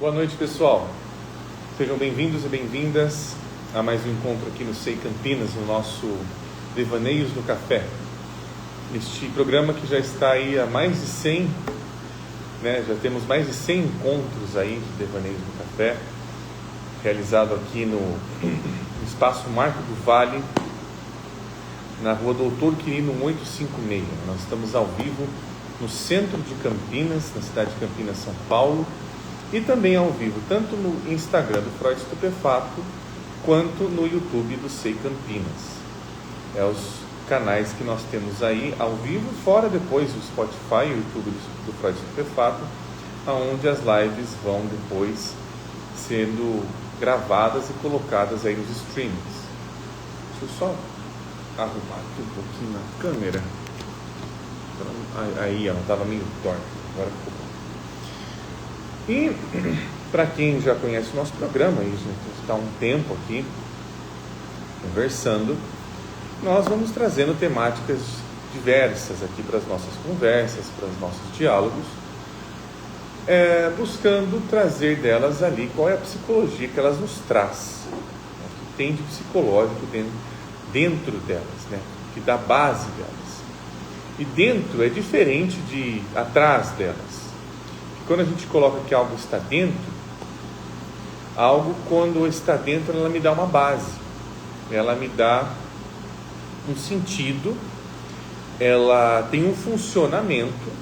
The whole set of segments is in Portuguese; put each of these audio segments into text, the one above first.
Boa noite, pessoal. Sejam bem-vindos e bem-vindas a mais um encontro aqui no SEI Campinas, no nosso Devaneios no Café. Este programa que já está aí há mais de 100, já temos mais de 100 encontros aí de Devaneios no Café, realizado aqui no Espaço Marco do Vale, na rua Doutor Quirino 856. Nós estamos ao vivo no centro de Campinas, na cidade de Campinas, São Paulo, e também ao vivo, tanto no Instagram do Freud Estupefato, quanto no YouTube do SEI Campinas. Os canais que nós temos aí ao vivo, fora depois o Spotify e o YouTube do Freud Estupefato, onde as lives vão depois sendo gravadas e colocadas aí nos streamings. Deixa eu só arrumar aqui um pouquinho na câmera. Aí, ela estava meio torta, agora ficou bom. E para quem já conhece o nosso programa, a gente está há um tempo aqui conversando, nós vamos trazendo temáticas diversas aqui para as nossas conversas, para os nossos diálogos, buscando trazer delas ali qual é a psicologia que elas nos traz, o que tem de psicológico dentro delas, que dá base delas. E dentro é diferente de atrás delas. Quando a gente coloca que algo está dentro, algo quando está dentro, ela me dá uma base, ela me dá um sentido, ela tem um funcionamento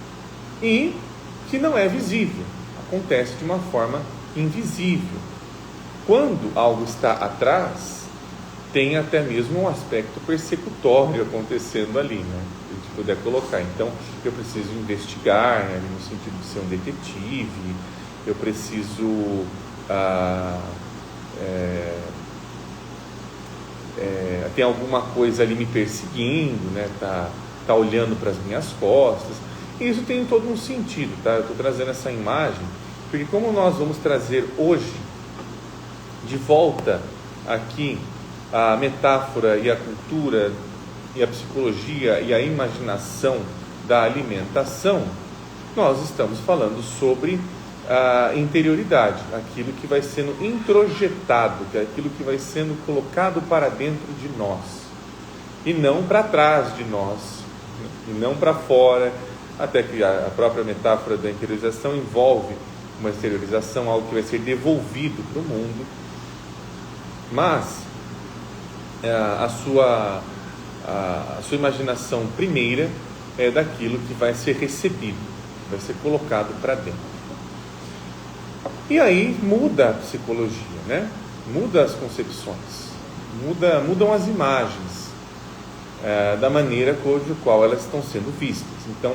e que não é visível, acontece de uma forma invisível. Quando algo está atrás, tem até mesmo um aspecto persecutório acontecendo ali, se a gente puder colocar. Então, eu preciso investigar, no sentido de ser um detetive, eu preciso tem alguma coisa ali me perseguindo, tá olhando para as minhas costas. E isso tem todo um sentido, eu estou trazendo essa imagem, porque como nós vamos trazer hoje de volta aqui a metáfora e a cultura e a psicologia e a imaginação da alimentação, nós estamos falando sobre a interioridade, aquilo que vai sendo introjetado, aquilo que vai sendo colocado para dentro de nós, e não para trás de nós, e não para fora, até que a própria metáfora da interiorização envolve uma exteriorização, algo que vai ser devolvido para o mundo, mas a sua imaginação primeira é daquilo que vai ser recebido, vai ser colocado para dentro. E aí muda a psicologia, muda as concepções, mudam as imagens da maneira qual elas estão sendo vistas. Então,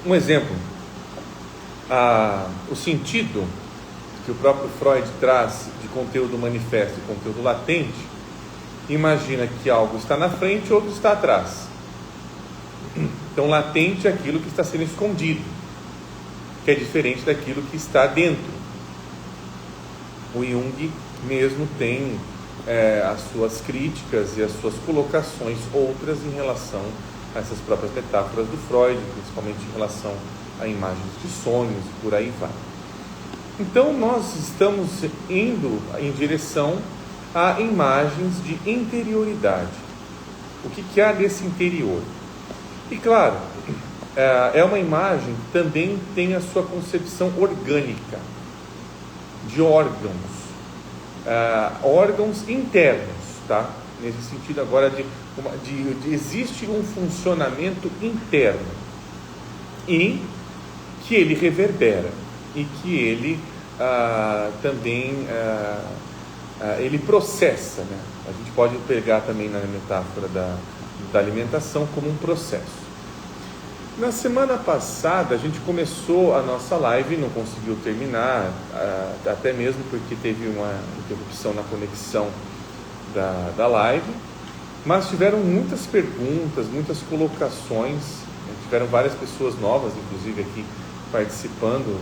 um exemplo, o sentido que o próprio Freud traz de conteúdo manifesto e conteúdo latente, imagina que algo está na frente e outro está atrás. Então, latente é aquilo que está sendo escondido, que é diferente daquilo que está dentro. O Jung mesmo tem as suas críticas e as suas colocações outras em relação a essas próprias metáforas do Freud, principalmente em relação a imagens de sonhos e por aí vai. Então, nós estamos indo em direção a imagens de interioridade. O que há desse interior? E claro, é uma imagem que também tem a sua concepção orgânica, de órgãos, órgãos internos, nesse sentido agora existe um funcionamento interno e que ele reverbera e que ele também ele processa, A gente pode pegar também na metáfora da alimentação como um processo. Na semana passada a gente começou a nossa live e não conseguiu terminar, até mesmo porque teve uma interrupção na conexão da live, mas tiveram muitas perguntas, muitas colocações, tiveram várias pessoas novas, inclusive aqui participando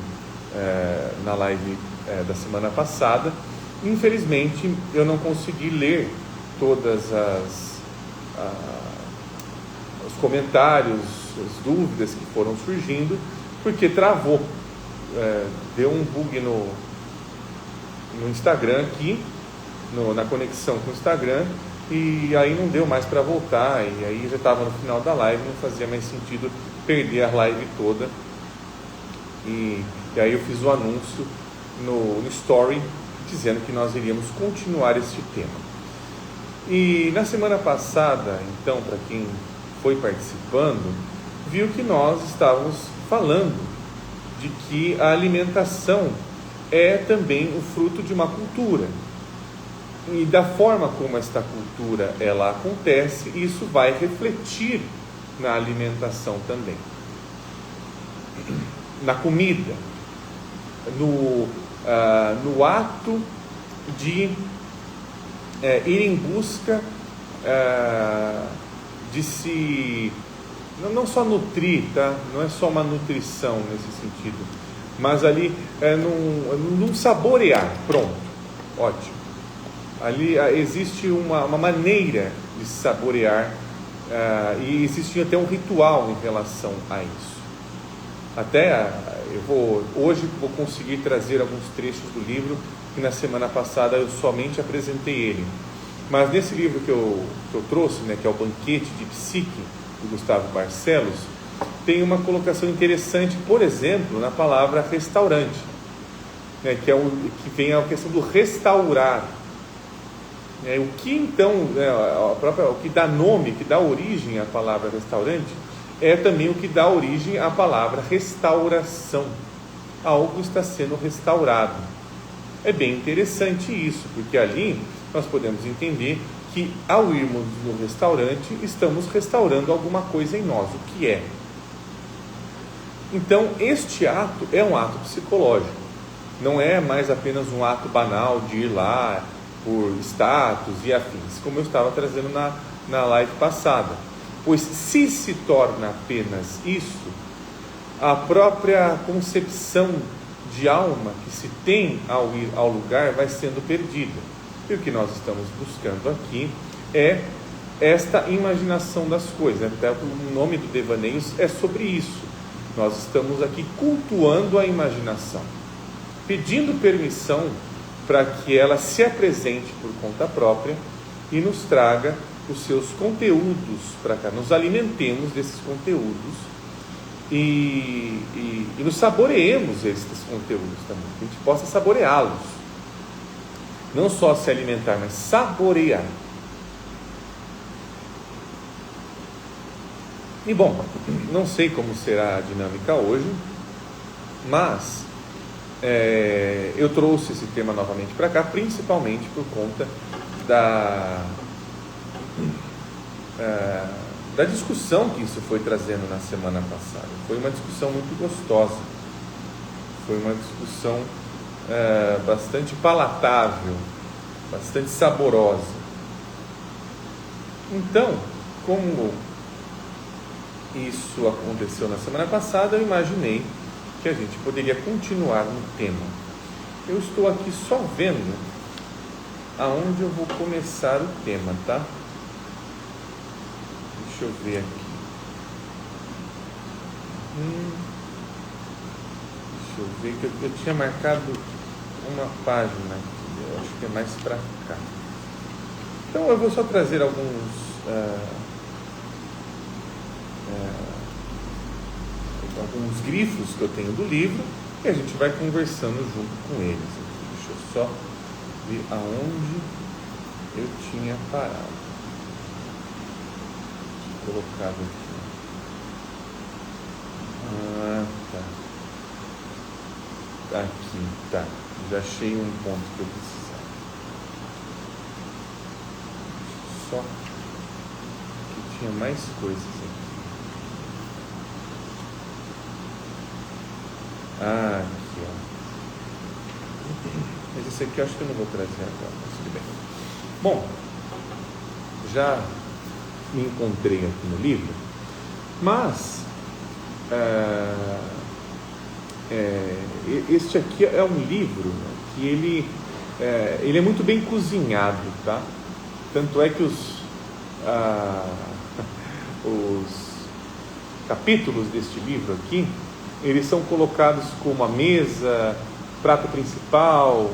na live da semana passada. Infelizmente eu não consegui ler todas os comentários, as dúvidas que foram surgindo, porque travou, deu um bug no Instagram aqui, na conexão com o Instagram, e aí não deu mais para voltar, e aí já estava no final da live, não fazia mais sentido perder a live toda, e aí eu fiz o anúncio no Story, dizendo que nós iríamos continuar este tema. E na semana passada, então, para quem foi participando, viu que nós estávamos falando de que a alimentação é também o fruto de uma cultura. E da forma como esta cultura ela acontece, isso vai refletir na alimentação também. Na comida, no ato de ir em busca de se, não só nutrir, tá? Não é só uma nutrição nesse sentido, mas ali num saborear, pronto, ótimo. Ali existe uma maneira de saborear, e existe até um ritual em relação a isso. Até hoje vou conseguir trazer alguns trechos do livro, que na semana passada eu somente apresentei ele. Mas nesse livro que eu trouxe, né, que é o Banquete de Psique, do Gustavo Barcelos, tem uma colocação interessante, por exemplo, na palavra restaurante, né, que vem a questão do restaurar. O que então, o que dá nome, que dá origem à palavra restaurante, é também o que dá origem à palavra restauração. Algo está sendo restaurado. É bem interessante isso, porque ali nós podemos entender que ao irmos no restaurante, estamos restaurando alguma coisa em nós. O que é? Então, este ato é um ato psicológico. Não é mais apenas um ato banal de ir lá por status e afins, como eu estava trazendo na live passada. Pois se torna apenas isso, a própria concepção de alma que se tem ao ir ao lugar vai sendo perdida. E o que nós estamos buscando aqui é esta imaginação das coisas. Até o nome do Devaneios é sobre isso. Nós estamos aqui cultuando a imaginação, pedindo permissão para que ela se apresente por conta própria e nos traga os seus conteúdos para cá, nos alimentemos desses conteúdos e nos saboreemos esses conteúdos também, que a gente possa saboreá-los, não só se alimentar, mas saborear. E bom, não sei como será a dinâmica hoje, mas eu trouxe esse tema novamente para cá, principalmente por conta da discussão que isso foi trazendo na semana passada. Foi uma discussão muito gostosa, foi uma discussão bastante palatável, bastante saborosa. Então, como isso aconteceu na semana passada, eu imaginei que a gente poderia continuar no tema. Eu estou aqui só vendo aonde eu vou começar o tema, tá? Deixa eu ver aqui. Deixa eu ver que eu tinha marcado uma página aqui. Eu acho que é mais para cá. Então eu vou só trazer alguns grifos que eu tenho do livro e a gente vai conversando junto com eles. Deixa eu só ver aonde eu tinha parado. Colocado aqui. Tá. Aqui, tá. Já achei um ponto que eu precisava. Só que tinha mais coisas aqui. Aqui, ó. Mas esse aqui eu acho que eu não vou trazer agora, mas tudo bem. Bom, já me encontrei aqui no livro, mas este aqui é um livro que ele é muito bem cozinhado, tá? Tanto é que os capítulos deste livro aqui, eles são colocados como a mesa, prato principal,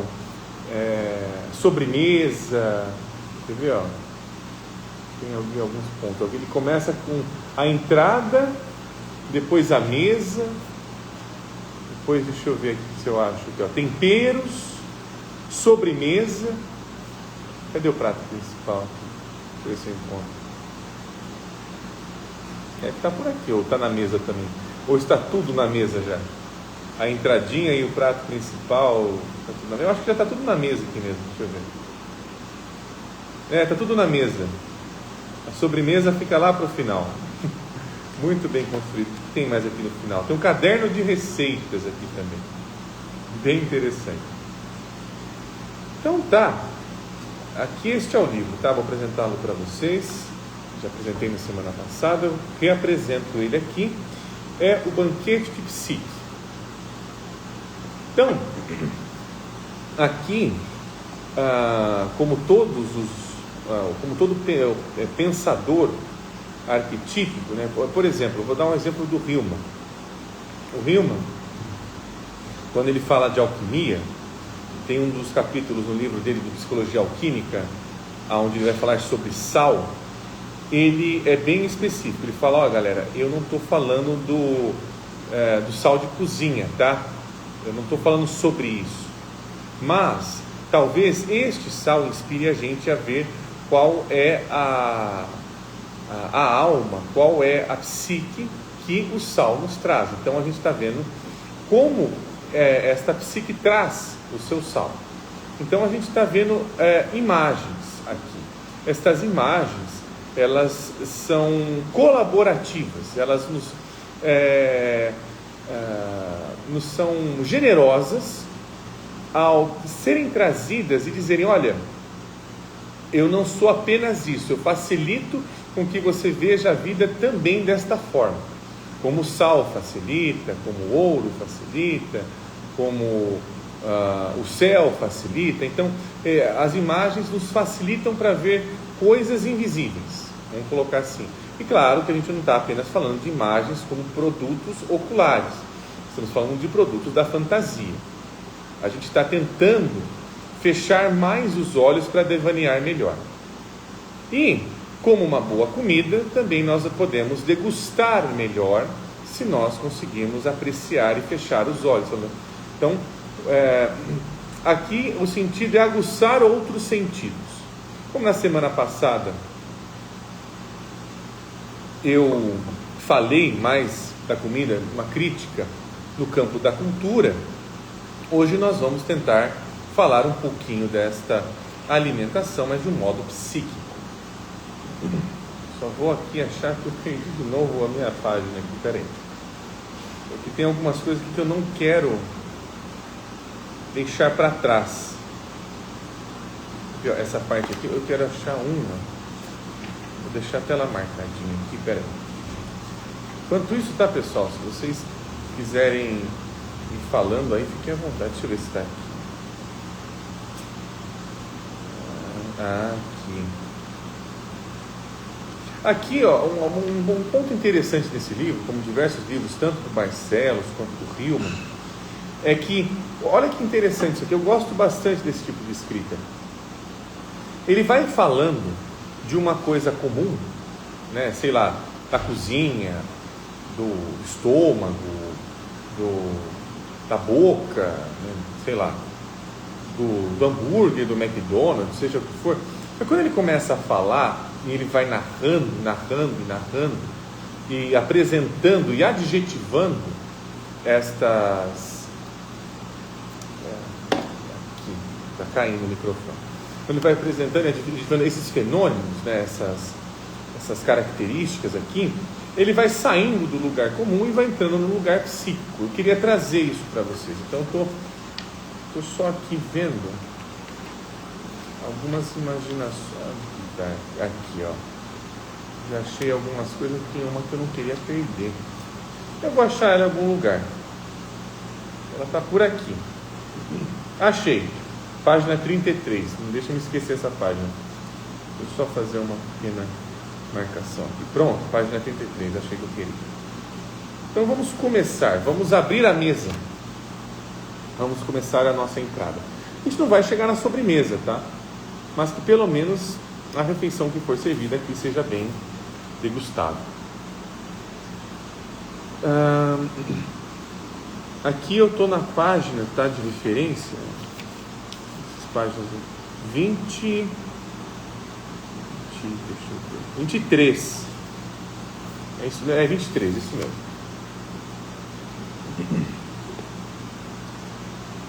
sobremesa. Quer ver? Ó? Tem ali alguns pontos. Ele começa com a entrada, depois a mesa, depois deixa eu ver aqui se eu acho aqui, ó, temperos, sobremesa. Cadê o prato principal? Deixa eu ver se eu encontro. Está por aqui, ou está na mesa também, ou está tudo na mesa já. A entradinha e o prato principal, tá tudo na mesa. Eu acho que já está tudo na mesa aqui mesmo. Deixa eu ver. Está tudo na mesa. A sobremesa fica lá para o final. Muito bem construído. O que tem mais aqui no final? Tem um caderno de receitas aqui também. Bem interessante. Então tá. Aqui este é o livro, tá? Vou apresentá-lo para vocês. Já apresentei na semana passada. Eu reapresento ele aqui. É o Banquete de Psique. Então, aqui, como todo pensador arquetípico, né? Por exemplo, eu vou dar um exemplo do Hillman. O Hillman, quando ele fala de alquimia, tem um dos capítulos no livro dele de Psicologia Alquímica, onde ele vai falar sobre sal. Ele é bem específico. Ele fala: ó, galera, eu não estou falando do sal de cozinha, tá? Eu não estou falando sobre isso, mas talvez este sal inspire a gente a ver qual é a alma, qual é a psique que o sal nos traz. Então a gente está vendo como esta psique traz o seu sal. Então a gente está vendo imagens aqui. Estas imagens, elas são colaborativas, elas nos são generosas ao serem trazidas e dizerem: olha, eu não sou apenas isso, eu facilito com que você veja a vida também desta forma, como o sal facilita, como o ouro facilita, como o céu facilita. Então as imagens nos facilitam para ver coisas invisíveis, vamos colocar assim. E claro que a gente não está apenas falando de imagens como produtos oculares, estamos falando de produtos da fantasia. A gente está tentando fechar mais os olhos para devanear melhor. E, como uma boa comida, também nós podemos degustar melhor se nós conseguirmos apreciar e fechar os olhos. Então, aqui o sentido é aguçar outros sentidos. Como na semana passada eu falei mais da comida, uma crítica no campo da cultura, hoje nós vamos tentar falar um pouquinho desta alimentação, mas de um modo psíquico. Só vou aqui achar que eu perdi de novo a minha página aqui, peraí. Porque tem algumas coisas que eu não quero deixar para trás. Essa parte aqui, eu quero achar uma. Vou deixar a tela marcadinha aqui, peraí. Enquanto isso, tá, pessoal? Se vocês quiserem ir falando aí, fiquem à vontade. Deixa eu ver se está aqui. Aqui, ó, um ponto interessante desse livro, como diversos livros, tanto do Barcelos quanto do Hillman, é que, olha que interessante isso aqui, eu gosto bastante desse tipo de escrita. Ele vai falando de uma coisa comum, né, sei lá, da cozinha, do estômago, da boca, né, sei lá, do hambúrguer, do McDonald's, seja o que for. Mas quando ele começa a falar, e ele vai narrando, e apresentando e adjetivando estas... aqui, está caindo o microfone. Quando ele vai apresentando e adjetivando esses fenômenos, né, essas características aqui, ele vai saindo do lugar comum e vai entrando no lugar psíquico. Eu queria trazer isso para vocês. Então estou só aqui vendo algumas imaginações. Aqui, ó. Já achei algumas coisas, tem uma que eu não queria perder. Eu vou achar ela em algum lugar. Ela está por aqui. Achei. Página 33. Não deixa eu me esquecer essa página. Deixa eu só fazer uma pequena marcação aqui. Pronto, página 33. Achei que eu queria. Então vamos começar, vamos abrir a mesa. Vamos começar a nossa entrada. A gente não vai chegar na sobremesa, tá? Mas que pelo menos a refeição que for servida aqui seja bem degustada. Aqui eu estou na página, tá, de referência. As páginas 23. É isso, é 23, isso mesmo.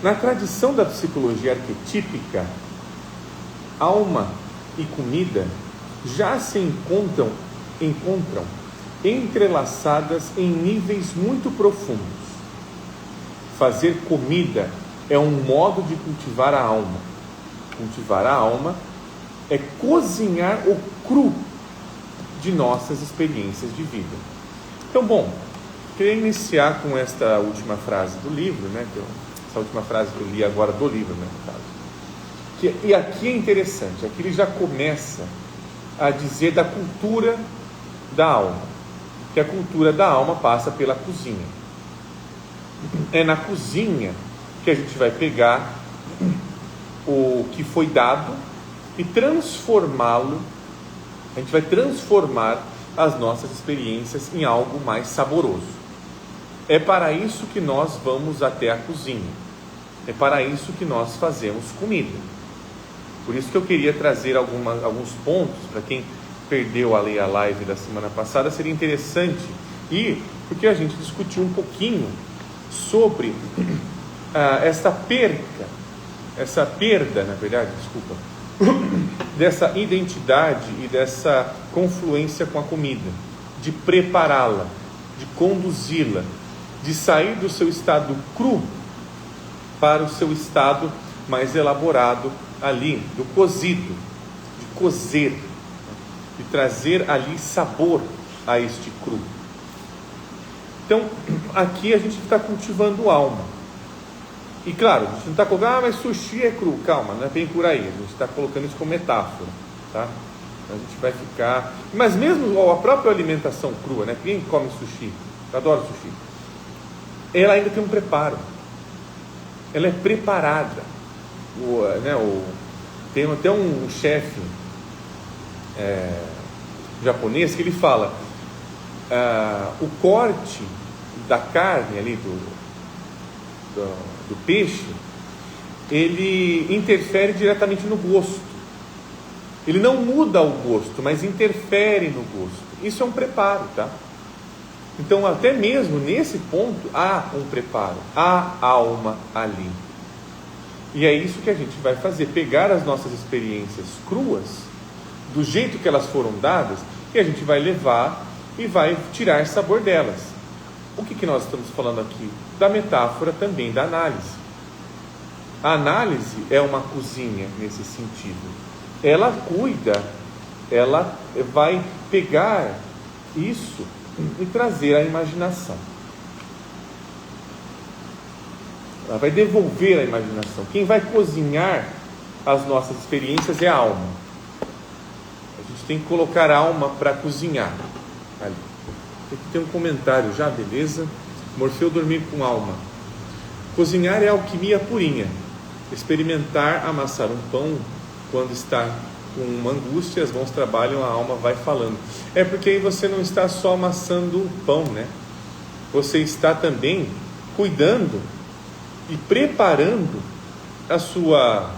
Na tradição da psicologia arquetípica, alma e comida já se encontram entrelaçadas em níveis muito profundos. Fazer comida é um modo de cultivar a alma. Cultivar a alma é cozinhar o cru de nossas experiências de vida. Então, bom, queria iniciar com esta última frase do livro, né? Essa última frase que eu li agora do livro, né, no caso. E aqui é interessante, aqui ele já começa a dizer da cultura da alma, que a cultura da alma passa pela cozinha. É na cozinha que a gente vai pegar o que foi dado e transformá-lo. A gente vai transformar as nossas experiências em algo mais saboroso. É para isso que nós vamos até a cozinha. É para isso que nós fazemos comida. Por isso que eu queria trazer alguns pontos, para quem perdeu a live da semana passada, seria interessante ir, porque a gente discutiu um pouquinho sobre essa perda, na verdade, dessa identidade e dessa confluência com a comida, de prepará-la, de conduzi-la, de sair do seu estado cru para o seu estado mais elaborado ali, do cozido, de cozer, de trazer ali sabor a este cru. Então, aqui a gente está cultivando alma. E claro, a gente não está colocando, mas sushi é cru. Calma, não é bem por aí. A gente está colocando isso como metáfora, tá? A gente vai ficar... Mas mesmo a própria alimentação crua, né? Quem come sushi? Eu adoro sushi. Ela ainda tem um preparo. Ela é preparada. Tem até um chefe japonês que ele fala o corte da carne ali do peixe, ele interfere diretamente no gosto. Ele não muda o gosto, mas interfere no gosto. Isso é um preparo, tá? Então, até mesmo nesse ponto, há um preparo, há alma ali. E é isso que a gente vai fazer, pegar as nossas experiências cruas, do jeito que elas foram dadas, e a gente vai levar e vai tirar sabor delas. O que nós estamos falando aqui? Da metáfora também da análise. A análise é uma cozinha nesse sentido. Ela cuida, ela vai pegar isso e trazer a imaginação. Ela vai devolver a imaginação. Quem vai cozinhar as nossas experiências é a alma. A gente tem que colocar a alma para cozinhar ali. Aqui tem um comentário já, beleza? Morfeu dormir com alma. Cozinhar é alquimia purinha. Experimentar amassar um pão quando está com uma angústia, as mãos trabalham, a alma vai falando. É porque aí você não está só amassando o pão, né? Você está também cuidando e preparando a sua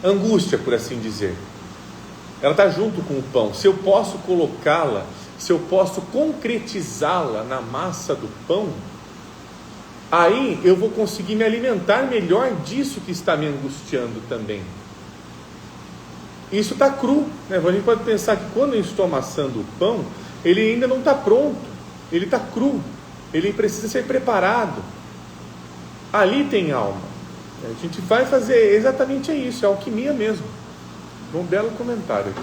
angústia, por assim dizer. Ela está junto com o pão. Se eu posso colocá-la, se eu posso concretizá-la na massa do pão, aí eu vou conseguir me alimentar melhor disso que está me angustiando também. Isso está cru, né? A gente pode pensar que quando eu estou amassando o pão, ele ainda não está pronto, ele está cru, ele precisa ser preparado. Ali tem alma. A gente vai fazer exatamente isso, é alquimia mesmo. Um belo comentário aqui.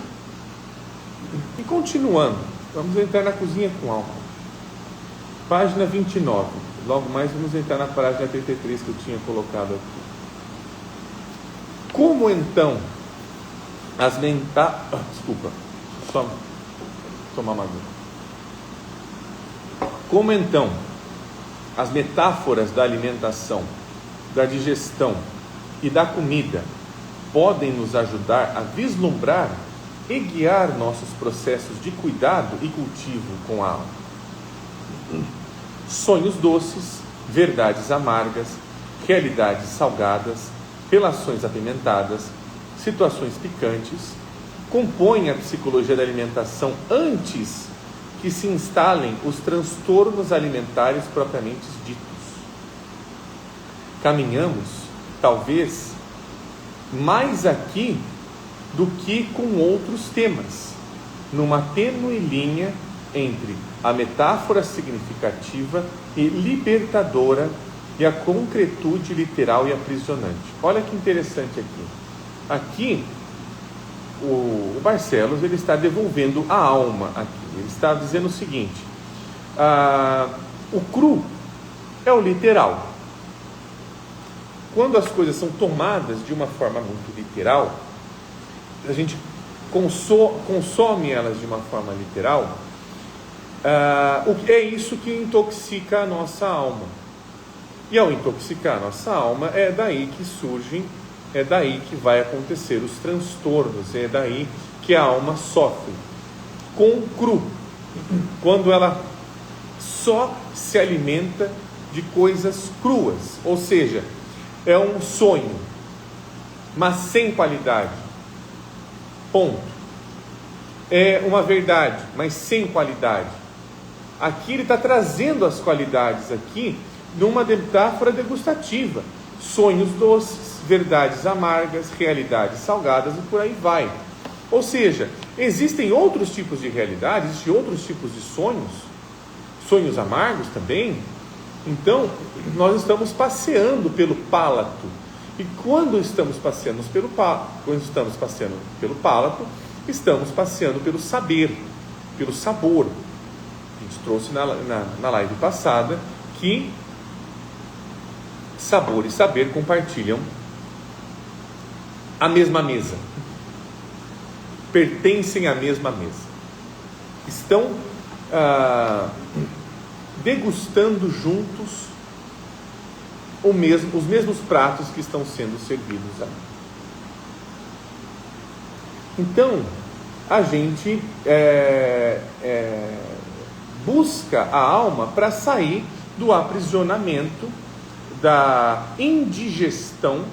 E continuando, vamos entrar na cozinha com alma. Página 29. Logo mais vamos entrar na página 33 que eu tinha colocado aqui. Como então Desculpa, só tomar uma aguinha. Como então as metáforas da alimentação, da digestão e da comida podem nos ajudar a vislumbrar e guiar nossos processos de cuidado e cultivo com a alma? Sonhos doces, verdades amargas, realidades salgadas, relações apimentadas, situações picantes, compõem a psicologia da alimentação antes que se instalem os transtornos alimentares propriamente ditos. Caminhamos, talvez, mais aqui do que com outros temas, numa tênue linha entre a metáfora significativa e libertadora e a concretude literal e aprisionante. Olha que interessante aqui. Aqui, o Barcelos ele está devolvendo a alma aqui. Ele está dizendo o seguinte: o cru é o literal. Quando as coisas são tomadas de uma forma muito literal, a gente consome elas de uma forma literal, é isso que intoxica a nossa alma. E ao intoxicar a nossa alma, é daí que surgem, é daí que vai acontecer os transtornos, é daí que a alma sofre. Com o cru, quando ela só se alimenta de coisas cruas, ou seja, é um sonho, mas sem qualidade. Ponto. É uma verdade, mas sem qualidade. Aqui ele está trazendo as qualidades aqui numa metáfora degustativa. Sonhos doces, verdades amargas, realidades salgadas e por aí vai. Ou seja, existem outros tipos de realidades, existem outros tipos de sonhos, sonhos amargos também. Então, nós estamos passeando pelo palato. E quando estamos passeando pelo palato, estamos passeando pelo saber, pelo sabor. A gente trouxe na live passada que sabor e saber compartilham a mesma mesa, pertencem à mesma mesa, estão degustando juntos os mesmos pratos que estão sendo servidos ali. Então, a gente busca a alma para sair do aprisionamento, da indigestão,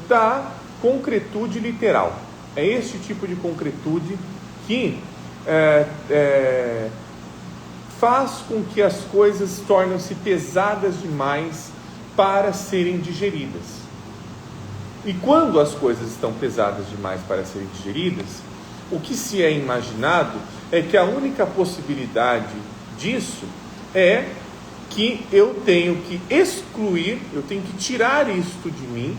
da concretude literal. É este tipo de concretude que faz com que as coisas tornem-se pesadas demais para serem digeridas. E quando as coisas estão pesadas demais para serem digeridas, o que se é imaginado é que a única possibilidade disso é que eu tenho que excluir, eu tenho que tirar isto de mim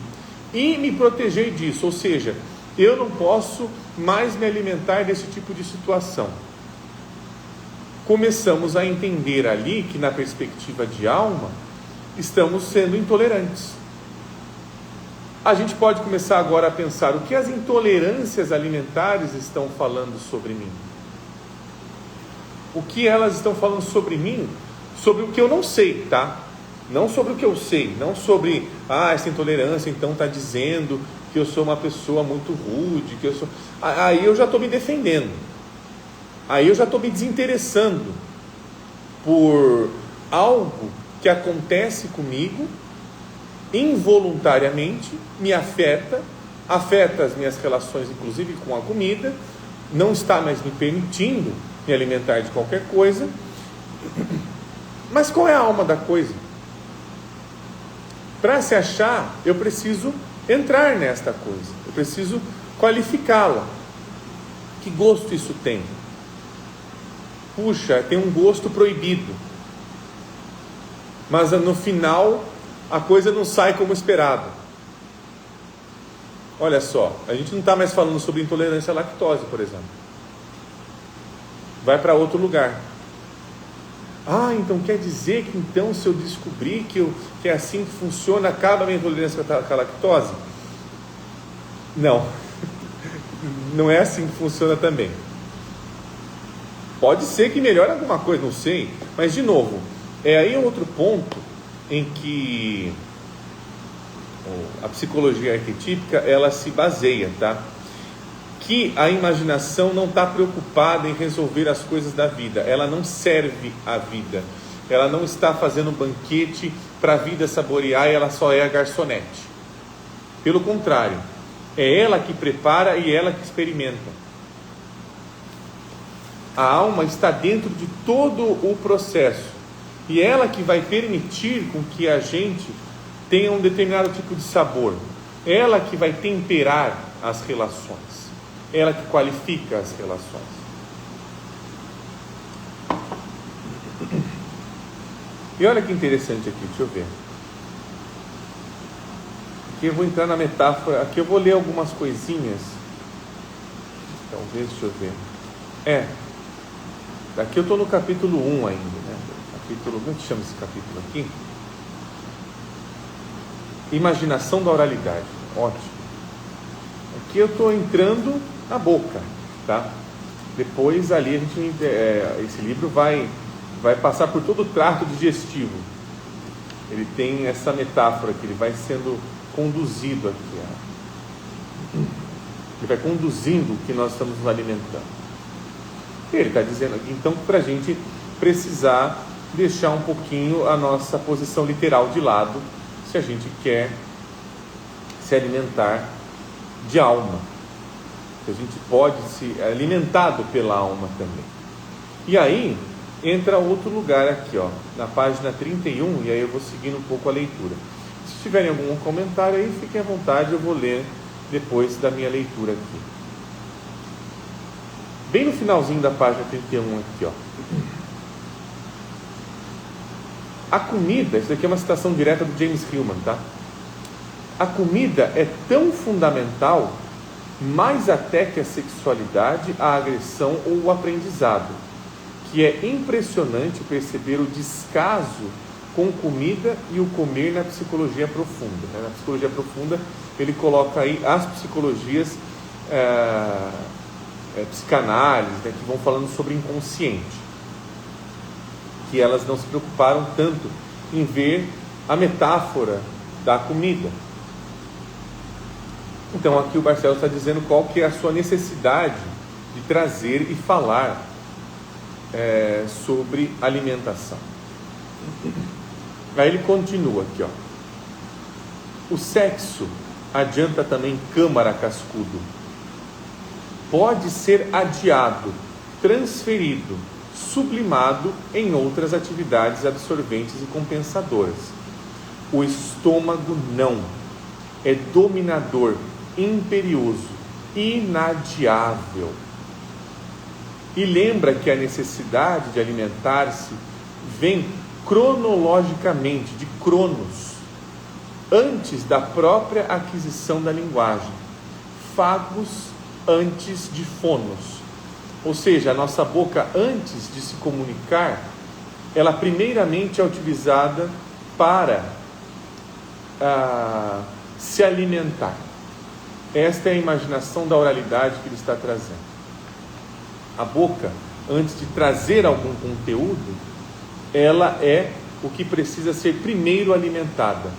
e me proteger disso. Ou seja, eu não posso mais me alimentar desse tipo de situação. Começamos a entender ali que, na perspectiva de alma, estamos sendo intolerantes. A gente pode começar agora a pensar o que as intolerâncias alimentares estão falando sobre mim. O que elas estão falando sobre mim, sobre o que eu não sei, tá? Não sobre o que eu sei, não sobre, essa intolerância então está dizendo que eu sou uma pessoa muito rude, que eu sou... Aí eu já estou me defendendo. Aí eu já estou me desinteressando por algo que acontece comigo involuntariamente, me afeta as minhas relações, inclusive com a comida, não está mais me permitindo me alimentar de qualquer coisa. Mas qual é a alma da coisa? Para se achar, eu preciso entrar nesta coisa, eu preciso qualificá-la. Que gosto isso tem? Puxa, tem um gosto proibido. Mas no final, a coisa não sai como esperado. Olha só, a gente não está mais falando sobre intolerância à lactose, por exemplo. Vai para outro lugar. Então quer dizer que então se eu descobrir que é assim que funciona, acaba a minha intolerância com a lactose? Não. Não é assim que funciona também. Pode ser que melhore alguma coisa, não sei. Mas, de novo, aí outro ponto em que a psicologia arquetípica, ela se baseia, tá? Que a imaginação não está preocupada em resolver as coisas da vida. Ela não serve à vida. Ela não está fazendo um banquete para a vida saborear e ela só é a garçonete. Pelo contrário, é ela que prepara e ela que experimenta. A alma está dentro de todo o processo e ela que vai permitir com que a gente tenha um determinado tipo de sabor. Ela que vai temperar as relações, ela que qualifica as relações. E olha que interessante aqui, deixa eu ver. Aqui eu vou entrar na metáfora, aqui eu vou ler algumas coisinhas. Talvez, deixa eu ver. Aqui eu estou no capítulo 1 ainda, né? Como é que chama esse capítulo aqui? Imaginação da oralidade. Ótimo. Aqui eu estou entrando na boca, tá? Depois ali a gente, esse livro vai passar por todo o trato digestivo. Ele tem essa metáfora que ele vai sendo conduzido aqui. Ele vai conduzindo o que nós estamos nos alimentando. Ele está dizendo aqui, então, para a gente precisar deixar um pouquinho a nossa posição literal de lado, se a gente quer se alimentar de alma. Se a gente pode ser alimentado pela alma também. E aí, entra outro lugar aqui, ó, na página 31, e aí eu vou seguindo um pouco a leitura. Se tiverem algum comentário aí, fiquem à vontade, eu vou ler depois da minha leitura aqui. Bem no finalzinho da página 31 aqui, ó. A comida, isso aqui é uma citação direta do James Hillman, tá? A comida é tão fundamental, mais até que a sexualidade, a agressão ou o aprendizado, que é impressionante perceber o descaso com comida e o comer na psicologia profunda. Na psicologia profunda, ele coloca aí as psicologias psicanálise, né, que vão falando sobre inconsciente, que elas não se preocuparam tanto em ver a metáfora da comida. Então aqui o Barcelos está dizendo qual que é a sua necessidade de trazer e falar sobre alimentação. Aí ele continua aqui, ó. O sexo adianta também câmara cascudo. Pode ser adiado, transferido, sublimado em outras atividades absorventes e compensadoras. O estômago não. É dominador, imperioso, inadiável. E lembra que a necessidade de alimentar-se vem cronologicamente, de cronos, antes da própria aquisição da linguagem. Fagus antes de fonos. Ou seja, a nossa boca, antes de se comunicar, ela primeiramente é utilizada para se alimentar. Esta é a imaginação da oralidade que ele está trazendo. A boca, antes de trazer algum conteúdo, ela é o que precisa ser primeiro alimentada.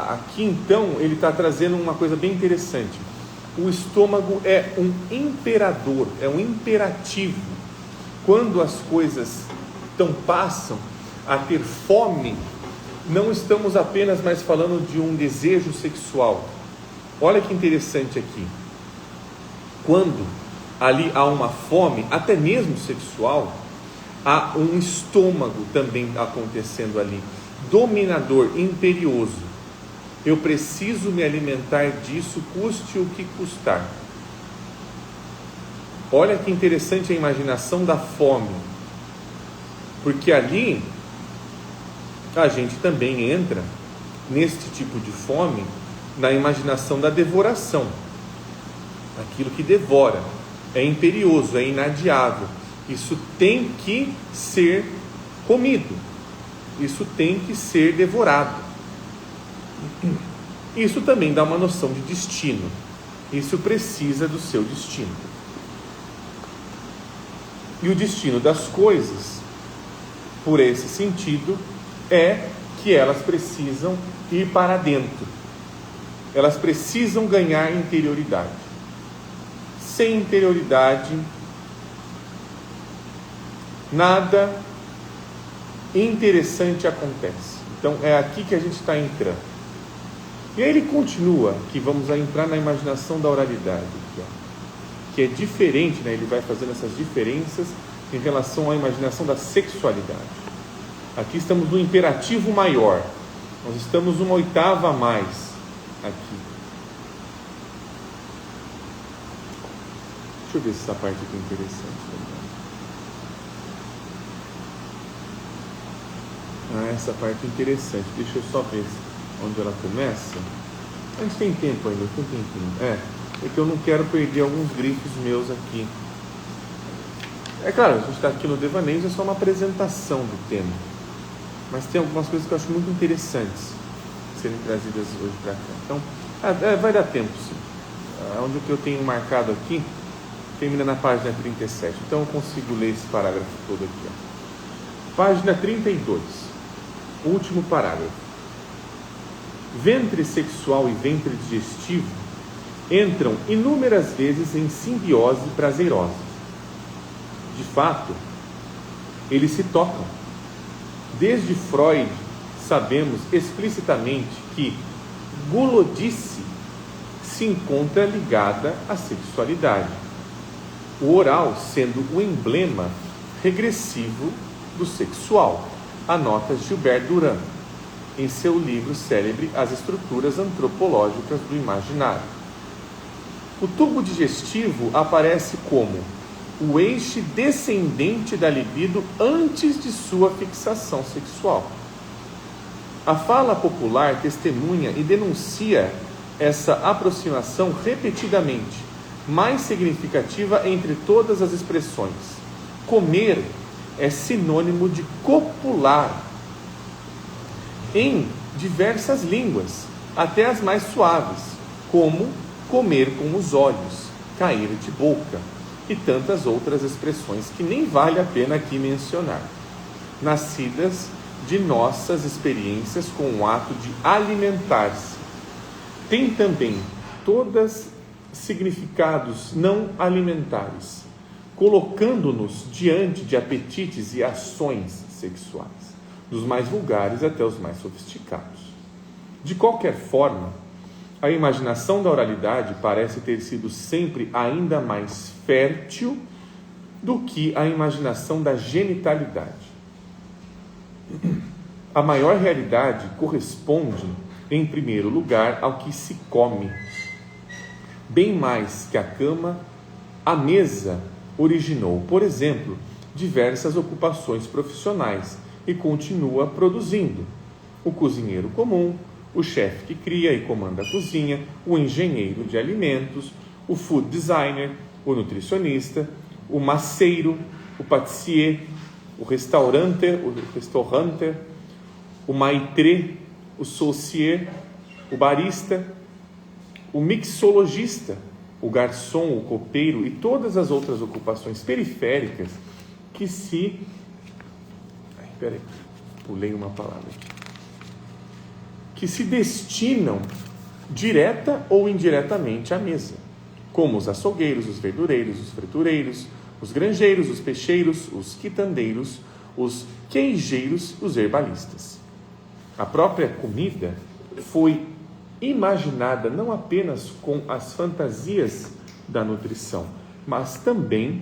Aqui então ele está trazendo uma coisa bem interessante. O estômago é um imperador, é um imperativo. Quando as coisas passam a ter fome, não estamos apenas mais falando de um desejo sexual. Olha que interessante aqui. Quando ali há uma fome, até mesmo sexual, há um estômago também acontecendo ali, dominador, imperioso. Eu preciso me alimentar disso, custe o que custar. Olha que interessante a imaginação da fome, porque ali a gente também entra neste tipo de fome na imaginação da devoração. Aquilo que devora é imperioso, é inadiável. Isso tem que ser comido, isso tem que ser devorado. Isso também dá uma noção de destino. Isso precisa do seu destino. E o destino das coisas, por esse sentido, é que elas precisam ir para dentro. Elas precisam ganhar interioridade. Sem interioridade, nada interessante acontece. Então é aqui que a gente está entrando. E aí ele continua, que vamos entrar na imaginação da oralidade, que é diferente, né? Ele vai fazendo essas diferenças em relação à imaginação da sexualidade. Aqui estamos no imperativo maior, nós estamos uma oitava a mais aqui. Deixa eu ver se essa parte aqui é interessante também. Essa parte é interessante, deixa eu só ver onde ela começa. A gente tem tempo ainda, tem tempinho. É que eu não quero perder alguns grifos meus aqui. É claro, a gente está aqui no Devaneios, é só uma apresentação do tema. Mas tem algumas coisas que eu acho muito interessantes serem trazidas hoje para cá. Então, vai dar tempo, sim. Onde que eu tenho marcado aqui, termina na página 37. Então eu consigo ler esse parágrafo todo aqui. Página 32, último parágrafo. Ventre sexual e ventre digestivo entram inúmeras vezes em simbiose prazerosa. De fato, eles se tocam. Desde Freud, sabemos explicitamente que gulodice se encontra ligada à sexualidade. O oral sendo o emblema regressivo do sexual, anota Gilbert Durand, em seu livro célebre As Estruturas Antropológicas do Imaginário. O tubo digestivo aparece como o eixo descendente da libido antes de sua fixação sexual. A fala popular testemunha e denuncia essa aproximação repetidamente, mais significativa entre todas as expressões. Comer é sinônimo de copular em diversas línguas, até as mais suaves, como comer com os olhos, cair de boca, e tantas outras expressões que nem vale a pena aqui mencionar, nascidas de nossas experiências com o ato de alimentar-se. Tem também todas significados não alimentares, colocando-nos diante de apetites e ações sexuais, dos mais vulgares até os mais sofisticados. De qualquer forma, a imaginação da oralidade parece ter sido sempre ainda mais fértil do que a imaginação da genitalidade. A maior realidade corresponde, em primeiro lugar, ao que se come. Bem mais que a cama, a mesa originou, por exemplo, diversas ocupações profissionais e continua produzindo. O cozinheiro comum, o chefe que cria e comanda a cozinha, o engenheiro de alimentos, o food designer, o nutricionista, o maceiro, o patissier, o restaurante, o maitre, o saucier, o barista, o mixologista, o garçom, o copeiro e todas as outras ocupações periféricas que se... pulei uma palavra aqui. Que se destinam direta ou indiretamente à mesa, como os açougueiros, os verdureiros, os fritureiros, os granjeiros, os peixeiros, os quitandeiros, os queijeiros, os herbalistas. A própria comida foi imaginada não apenas com as fantasias da nutrição, mas também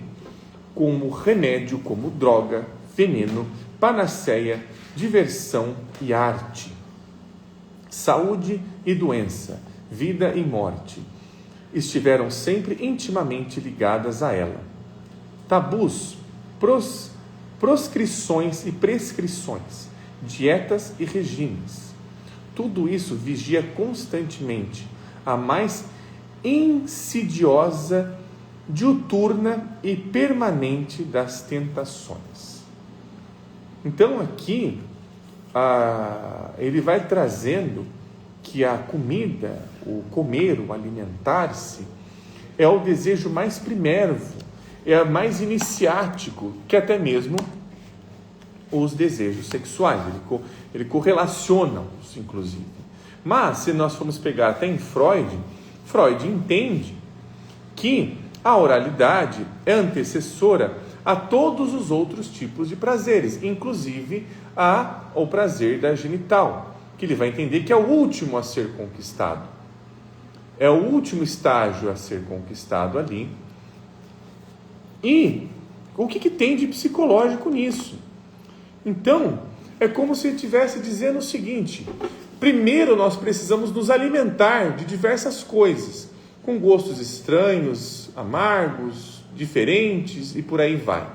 como remédio, como droga, veneno, panaceia, diversão e arte. Saúde e doença, vida e morte, estiveram sempre intimamente ligadas a ela. Tabus, proscrições e prescrições, dietas e regimes, tudo isso vigia constantemente a mais insidiosa, diuturna e permanente das tentações. Então aqui ele vai trazendo que a comida, o comer, o alimentar-se, é o desejo mais primervo, é mais iniciático que até mesmo os desejos sexuais. Ele correlaciona-os, inclusive. Mas, se nós formos pegar até em Freud entende que a oralidade é antecessora a todos os outros tipos de prazeres, inclusive ao prazer da genital, que ele vai entender que é o último a ser conquistado. É o último estágio a ser conquistado ali. E o que tem de psicológico nisso? Então, é como se ele estivesse dizendo o seguinte: primeiro nós precisamos nos alimentar de diversas coisas, com gostos estranhos, amargos, diferentes e por aí vai.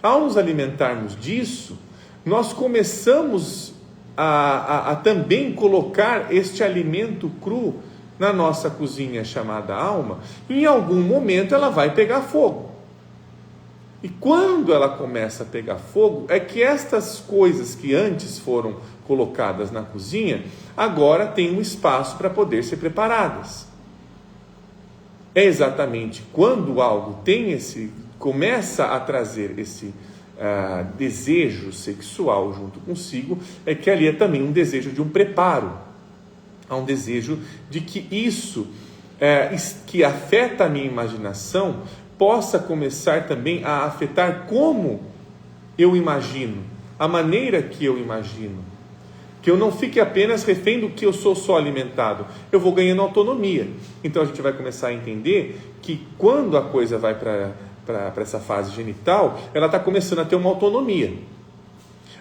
Ao nos alimentarmos disso, nós começamos a também colocar este alimento cru na nossa cozinha chamada alma, e em algum momento ela vai pegar fogo. E quando ela começa a pegar fogo, é que estas coisas que antes foram colocadas na cozinha, agora tem um espaço para poder ser preparadas. É exatamente quando algo começa a trazer esse desejo sexual junto consigo, é que ali é também um desejo de um preparo. Há um desejo de que isso que afeta a minha imaginação possa começar também a afetar como eu imagino, a maneira que eu imagino. Que eu não fique apenas refém do que eu sou só alimentado. Eu vou ganhando autonomia. Então a gente vai começar a entender que quando a coisa vai para essa fase genital, ela está começando a ter uma autonomia.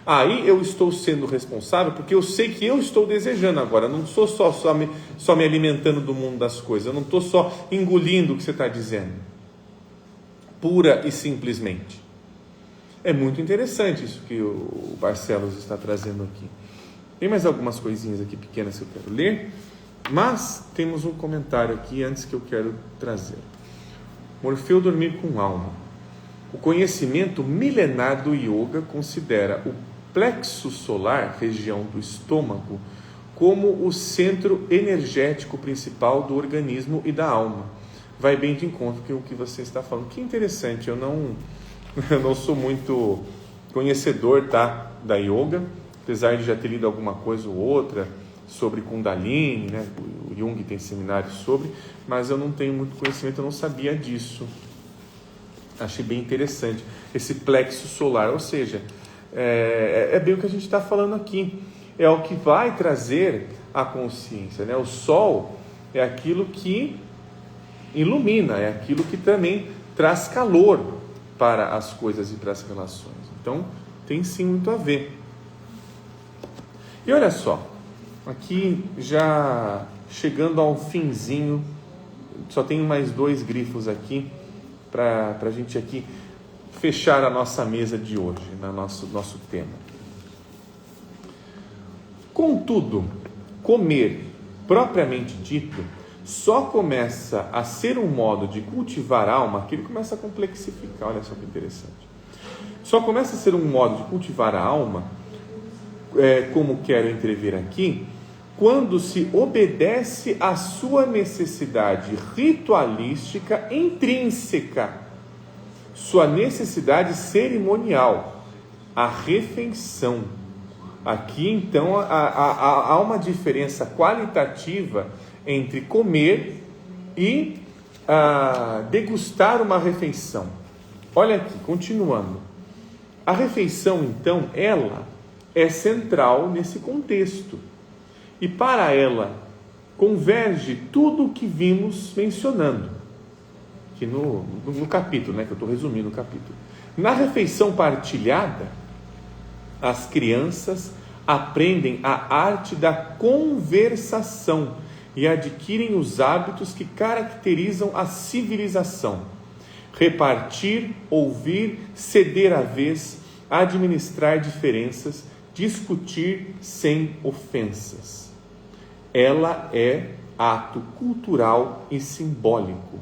Aí eu estou sendo responsável porque eu sei que eu estou desejando agora. Eu não sou só me alimentando do mundo das coisas. Eu não estou só engolindo o que você está dizendo. Pura e simplesmente. É muito interessante isso que o Barcelos está trazendo aqui. Tem mais algumas coisinhas aqui pequenas que eu quero ler, mas temos um comentário aqui antes que eu quero trazer. Morfeu dormir com alma. O conhecimento milenar do yoga considera o plexo solar, região do estômago, como o centro energético principal do organismo e da alma. Vai bem de encontro com o que você está falando. Que interessante, eu não sou muito conhecedor, da yoga, apesar de já ter lido alguma coisa ou outra sobre Kundalini, né? O Jung tem seminários sobre, mas eu não tenho muito conhecimento, eu não sabia disso. Achei bem interessante esse plexo solar, ou seja, é bem o que a gente está falando aqui, é o que vai trazer a consciência, né? O sol é aquilo que ilumina, é aquilo que também traz calor para as coisas e para as relações. Então, tem sim muito a ver. E olha só, aqui já chegando ao finzinho, só tenho mais 2 grifos aqui, para a gente aqui fechar a nossa mesa de hoje, no nosso tema. Contudo, comer, propriamente dito, só começa a ser um modo de cultivar a alma, que ele começa a complexificar, olha só que interessante. Só começa a ser um modo de cultivar a alma, como quero entrever aqui, quando se obedece à sua necessidade ritualística intrínseca, sua necessidade cerimonial, a refeição. Aqui, então, há uma diferença qualitativa entre comer e degustar uma refeição. Olha aqui, continuando. A refeição, então, ela é central nesse contexto. E para ela converge tudo o que vimos mencionando. Aqui no capítulo, né, que eu estou resumindo o capítulo. Na refeição partilhada, as crianças aprendem a arte da conversação e adquirem os hábitos que caracterizam a civilização: repartir, ouvir, ceder à vez, administrar diferenças, discutir sem ofensas. Ela é ato cultural e simbólico.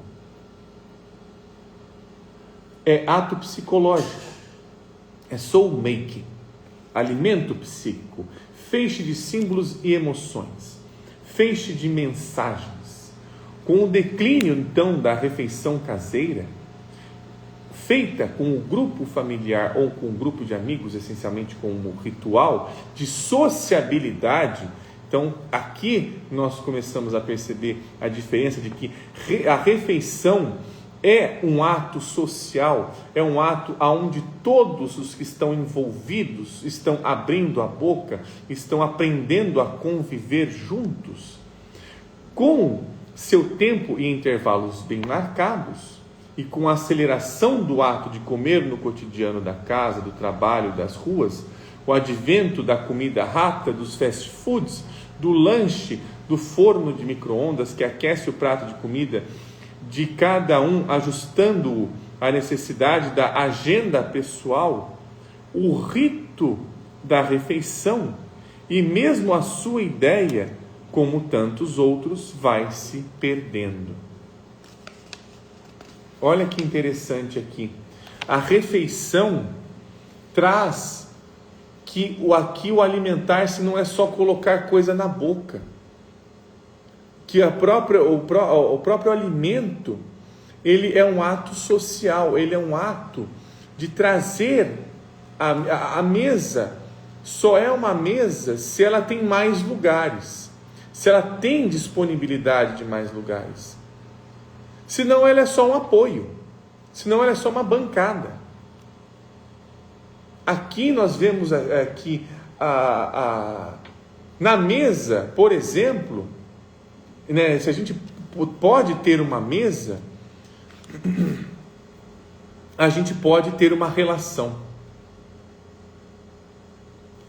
É ato psicológico. É soul-making, alimento psíquico, feixe de símbolos e emoções, feixe de mensagens. Com o declínio, então, da refeição caseira, feita com o grupo familiar ou com o grupo de amigos, essencialmente com um ritual de sociabilidade. Então, aqui nós começamos a perceber a diferença de que a refeição é um ato social, é um ato onde todos os que estão envolvidos estão abrindo a boca, estão aprendendo a conviver juntos, com seu tempo e intervalos bem marcados, e com a aceleração do ato de comer no cotidiano da casa, do trabalho, das ruas, o advento da comida rápida, dos fast foods, do lanche, do forno de micro-ondas que aquece o prato de comida de cada um, ajustando-o à necessidade da agenda pessoal, o rito da refeição e mesmo a sua ideia, como tantos outros, vai se perdendo. Olha que interessante aqui. A refeição traz que aqui o alimentar-se não é só colocar coisa na boca. Que o próprio alimento, ele é um ato social, ele é um ato de trazer a mesa. Só é uma mesa se ela tem mais lugares, se ela tem disponibilidade de mais lugares. Senão ela é só um apoio, senão ela é só uma bancada. Aqui nós vemos que na mesa, por exemplo, né, se a gente pode ter uma mesa, a gente pode ter uma relação.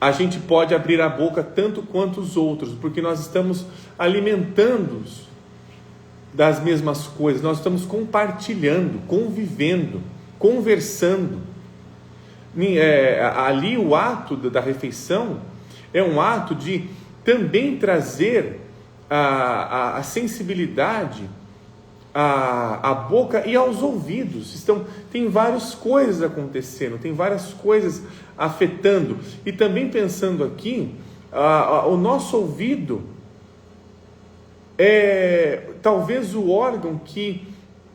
A gente pode abrir a boca tanto quanto os outros, porque nós estamos alimentando-os das mesmas coisas, nós estamos compartilhando, convivendo, conversando. Ali o ato da refeição é um ato de também trazer a sensibilidade à boca e aos ouvidos. Tem várias coisas acontecendo, tem várias coisas afetando. E também pensando aqui, o nosso ouvido é talvez o órgão que,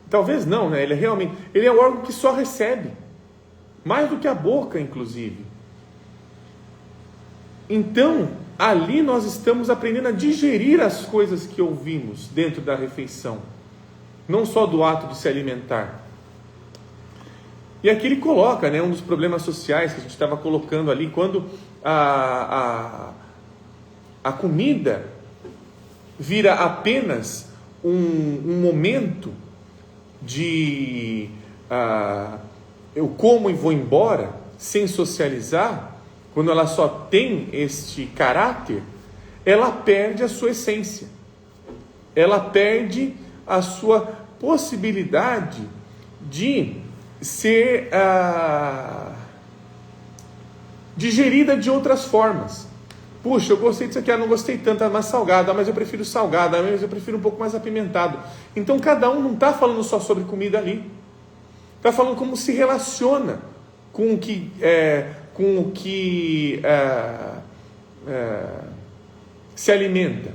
talvez não, né? Ele é o órgão que só recebe, mais do que a boca, inclusive. Então, ali nós estamos aprendendo a digerir as coisas que ouvimos dentro da refeição, não só do ato de se alimentar. E aqui ele coloca, né, um dos problemas sociais que a gente estava colocando ali, quando a comida vira apenas um momento de eu como e vou embora, sem socializar. Quando ela só tem este caráter, ela perde a sua essência, ela perde a sua possibilidade de ser digerida de outras formas. Puxa, eu gostei disso aqui, não gostei tanto, é mais salgado, mas eu prefiro salgado, mas eu prefiro um pouco mais apimentado. Então cada um não está falando só sobre comida ali, está falando como se relaciona com o que se alimenta.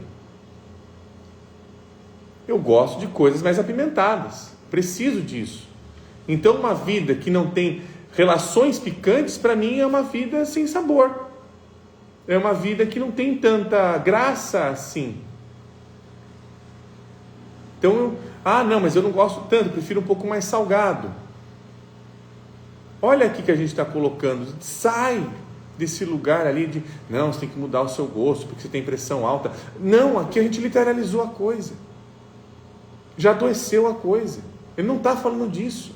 Eu gosto de coisas mais apimentadas, preciso disso. Então uma vida que não tem relações picantes, para mim é uma vida sem sabor. É uma vida que não tem tanta graça assim. Então, não, mas eu não gosto tanto, prefiro um pouco mais salgado. Olha aqui que a gente está colocando, sai desse lugar ali de, não, você tem que mudar o seu gosto, porque você tem pressão alta. Não, aqui a gente literalizou a coisa. Já adoeceu a coisa. Ele não está falando disso.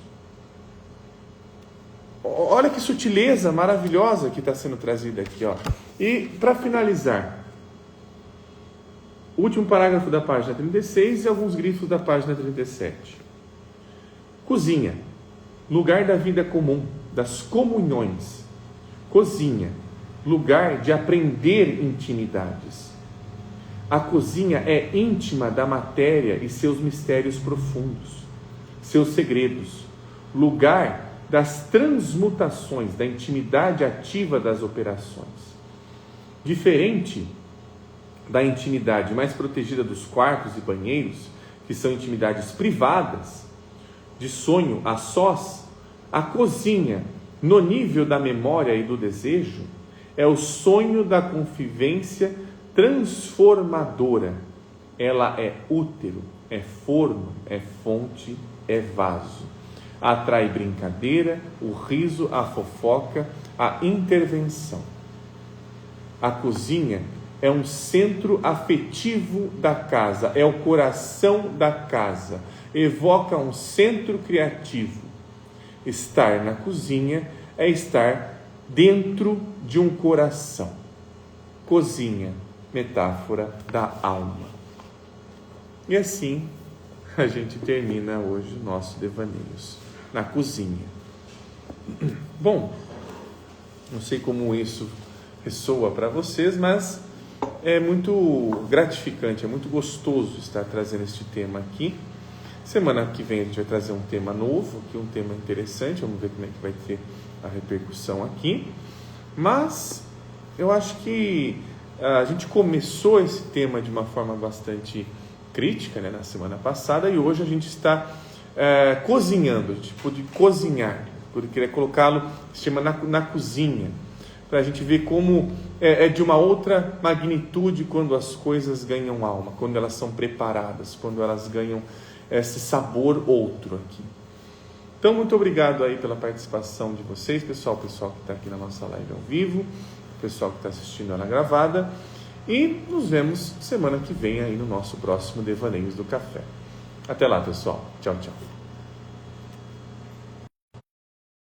Olha que sutileza maravilhosa que está sendo trazida aqui, ó. E para finalizar, o último parágrafo da página 36 e alguns grifos da página 37. Cozinha, lugar da vida comum, das comunhões. Cozinha, lugar de aprender intimidades. A cozinha é íntima da matéria e seus mistérios profundos, seus segredos, lugar das transmutações, da intimidade ativa das operações. Diferente da intimidade mais protegida dos quartos e banheiros, que são intimidades privadas, de sonho a sós, A cozinha, no nível da memória e do desejo, é o sonho da convivência transformadora. Ela é útero, é forno, é fonte, é vaso. Atrai brincadeira, o riso, a fofoca, a intervenção. A cozinha é um centro afetivo da casa, é o coração da casa, evoca um centro criativo. Estar na cozinha é estar dentro de um coração. Cozinha, metáfora da alma. E assim a gente termina hoje o nosso Devaneios na cozinha. Bom, não sei como isso ressoa para vocês, mas é muito gratificante, é muito gostoso estar trazendo este tema aqui. Semana que vem a gente vai trazer um tema novo, aqui um tema interessante, vamos ver como é que vai ter a repercussão aqui. Mas eu acho que a gente começou esse tema de uma forma bastante crítica, né, na semana passada, e hoje a gente está cozinhando, tipo de cozinhar, por querer colocá-lo, se chama na cozinha, para a gente ver como é de uma outra magnitude quando as coisas ganham alma, quando elas são preparadas, quando elas ganham esse sabor outro aqui. Então, muito obrigado aí pela participação de vocês, pessoal que está aqui na nossa live ao vivo, pessoal que está assistindo ela gravada, e nos vemos semana que vem aí no nosso próximo Devaneios do Café. Até lá, pessoal. Tchau, tchau.